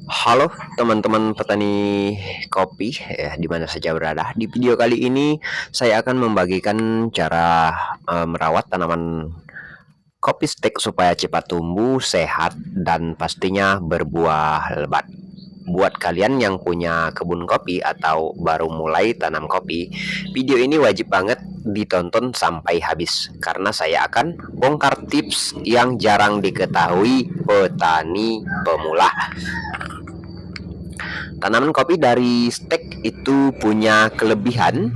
Halo teman-teman petani kopi ya di mana saja berada. Di video kali ini saya akan membagikan cara merawat tanaman kopi stek supaya cepat tumbuh, sehat dan pastinya berbuah lebat. Buat kalian yang punya kebun kopi atau baru mulai tanam kopi, video ini wajib banget ditonton sampai habis karena saya akan bongkar tips yang jarang diketahui petani pemula. Tanaman kopi dari stek itu punya kelebihan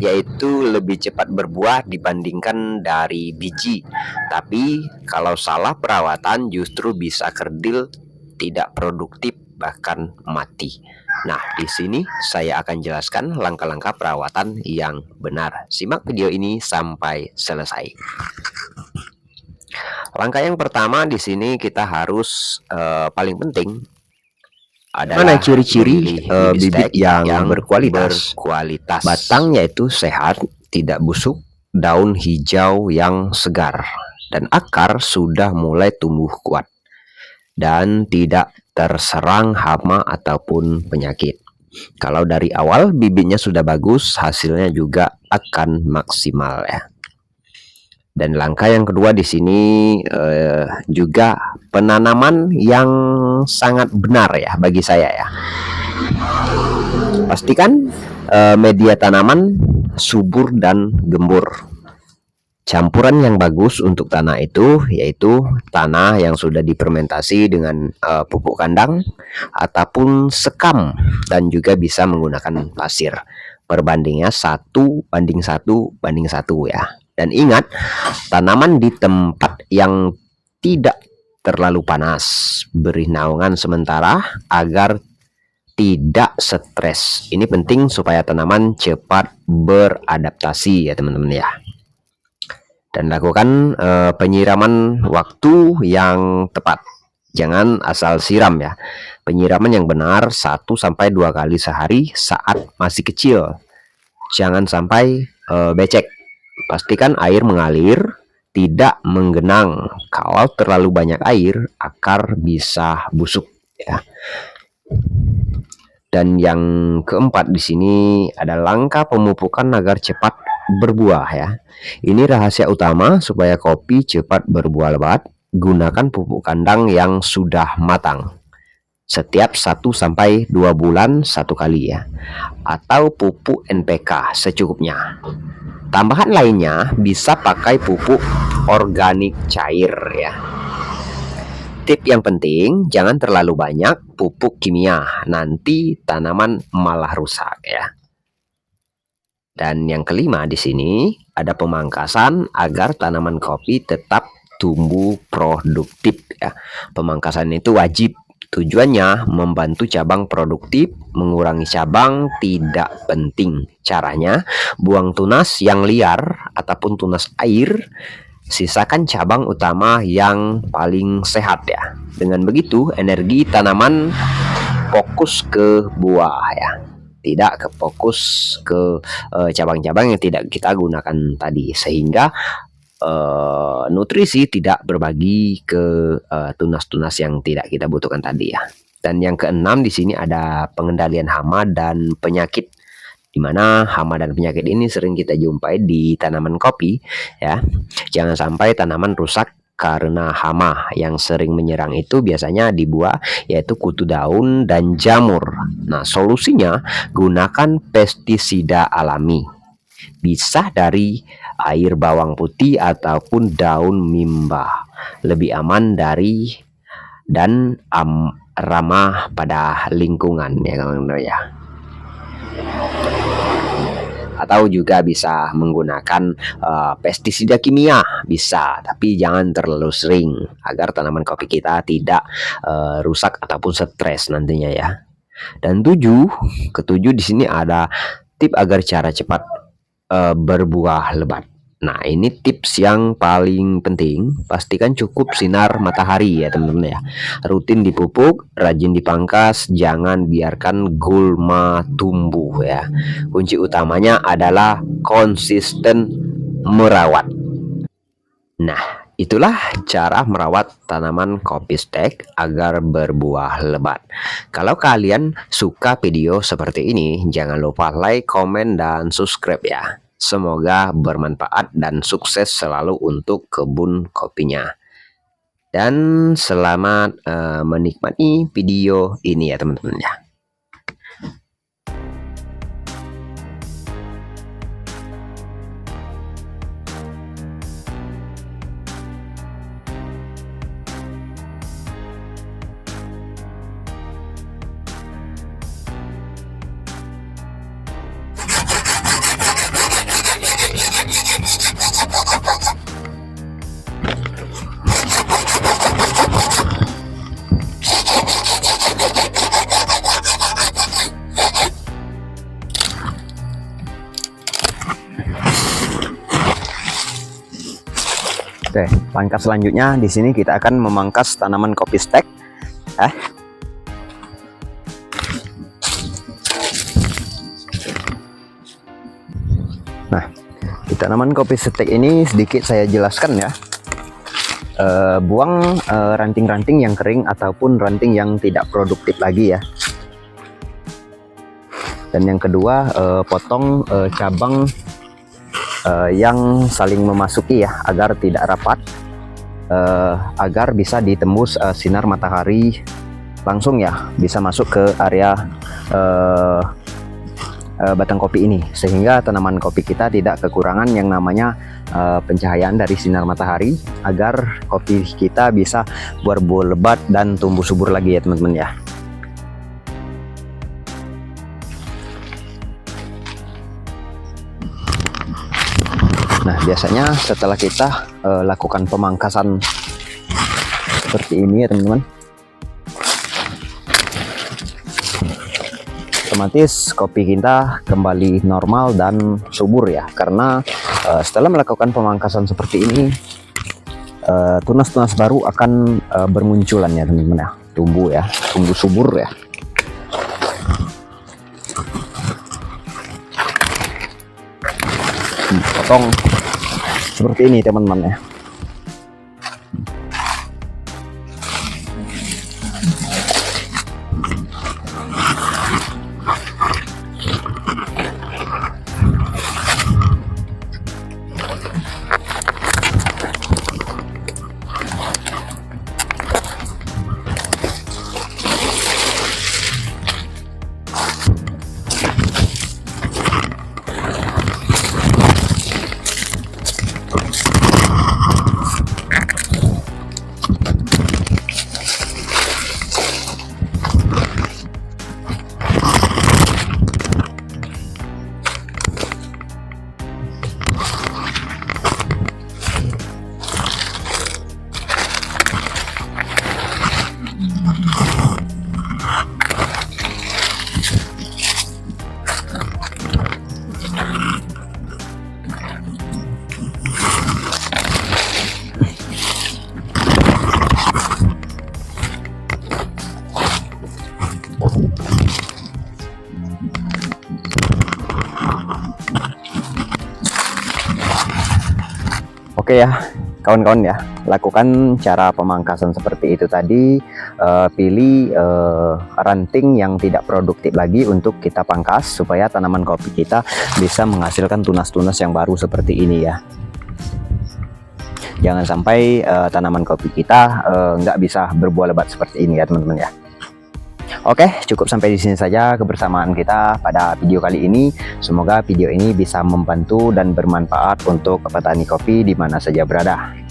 yaitu lebih cepat berbuah dibandingkan dari biji. Tapi kalau salah perawatan justru bisa kerdil, tidak produktif bahkan mati. Nah, di sini saya akan jelaskan langkah-langkah perawatan yang benar. Simak video ini sampai selesai. Langkah yang pertama di sini kita harus paling penting adalah ciri-ciri bibit yang berkualitas. Batangnya itu sehat, tidak busuk, daun hijau yang segar, dan akar sudah mulai tumbuh kuat dan tidak terserang hama ataupun penyakit. Kalau dari awal bibitnya sudah bagus, hasilnya juga akan maksimal ya. Dan langkah yang kedua di sini juga penanaman yang sangat benar ya bagi saya ya. Pastikan media tanaman subur dan gembur. Campuran yang bagus untuk tanah itu yaitu tanah yang sudah difermentasi dengan pupuk kandang ataupun sekam, dan juga bisa menggunakan pasir. Perbandingannya 1:1:1 ya. Dan ingat, tanaman di tempat yang tidak terlalu panas, beri naungan sementara agar tidak stres. Ini penting supaya tanaman cepat beradaptasi ya teman-teman ya. Dan lakukan penyiraman waktu yang tepat. Jangan asal siram ya. Penyiraman yang benar 1-2 kali sehari saat masih kecil. Jangan sampai becek. Pastikan air mengalir, tidak menggenang. Kalau terlalu banyak air, akar bisa busuk ya. Dan yang keempat di sini ada langkah pemupukan agar cepat berbuah ya. Ini rahasia utama supaya kopi cepat berbuah lebat. Gunakan pupuk kandang yang sudah matang. Setiap 1-2 bulan 1 kali ya. Atau pupuk NPK secukupnya. Tambahan lainnya bisa pakai pupuk organik cair ya. Tip yang penting, jangan terlalu banyak pupuk kimia, nanti tanaman malah rusak ya. Dan yang kelima di sini ada pemangkasan agar tanaman kopi tetap tumbuh produktif ya. Pemangkasan itu wajib. Tujuannya membantu cabang produktif, mengurangi cabang tidak penting. Caranya, buang tunas yang liar ataupun tunas air, sisakan cabang utama yang paling sehat ya. Dengan begitu, energi tanaman fokus ke buah ya. Tidak ke fokus ke cabang-cabang yang tidak kita gunakan tadi, sehingga nutrisi tidak berbagi ke tunas-tunas yang tidak kita butuhkan tadi ya. Dan yang keenam di sini ada pengendalian hama dan penyakit, di mana hama dan penyakit ini sering kita jumpai di tanaman kopi ya. Jangan sampai tanaman rusak karena hama. Yang sering menyerang itu biasanya di buah, yaitu kutu daun dan jamur. Nah, solusinya gunakan pestisida alami. Bisa dari air bawang putih ataupun daun mimba. Lebih aman dari dan ramah pada lingkungan ya kawan-kawan ya. Atau juga bisa menggunakan pestisida kimia, bisa, tapi jangan terlalu sering agar tanaman kopi kita tidak rusak ataupun stres nantinya ya. Dan ketujuh di sini ada tip agar cara cepat berbuah lebat. Nah, ini tips yang paling penting. Pastikan cukup sinar matahari ya teman-teman ya. Rutin dipupuk, rajin dipangkas, jangan biarkan gulma tumbuh ya. Kunci utamanya adalah konsisten merawat. Nah, Itulah cara merawat tanaman kopi stek agar berbuah lebat. Kalau kalian suka video seperti ini, jangan lupa like, komen, dan subscribe ya. Semoga bermanfaat dan sukses selalu untuk kebun kopinya. Dan selamat menikmati video ini ya teman-teman ya. Oke, langkah selanjutnya di sini kita akan memangkas tanaman kopi stek. Nah, di tanaman kopi stek ini sedikit saya jelaskan ya. Buang ranting-ranting yang kering ataupun ranting yang tidak produktif lagi ya. Dan yang kedua, potong cabang yang saling memasuki ya, agar tidak rapat, agar bisa ditembus sinar matahari langsung ya, bisa masuk ke area batang kopi ini, sehingga tanaman kopi kita tidak kekurangan yang namanya pencahayaan dari sinar matahari, agar kopi kita bisa berbuah lebat dan tumbuh subur lagi ya teman-teman ya. Nah, biasanya setelah kita lakukan pemangkasan seperti ini ya teman-teman, otomatis kopi kita kembali normal dan subur ya, karena setelah melakukan pemangkasan seperti ini, tunas-tunas baru akan bermunculan ya teman-teman ya, tumbuh subur ya. Potong seperti ini teman-teman ya. Oke ya kawan-kawan ya, lakukan cara pemangkasan seperti itu tadi. Pilih ranting yang tidak produktif lagi untuk kita pangkas, supaya tanaman kopi kita bisa menghasilkan tunas-tunas yang baru seperti ini ya. Jangan sampai tanaman kopi kita nggak bisa berbuah lebat seperti ini ya teman-teman ya. Oke, cukup sampai di sini saja kebersamaan kita pada video kali ini. Semoga video ini bisa membantu dan bermanfaat untuk petani kopi di mana saja berada.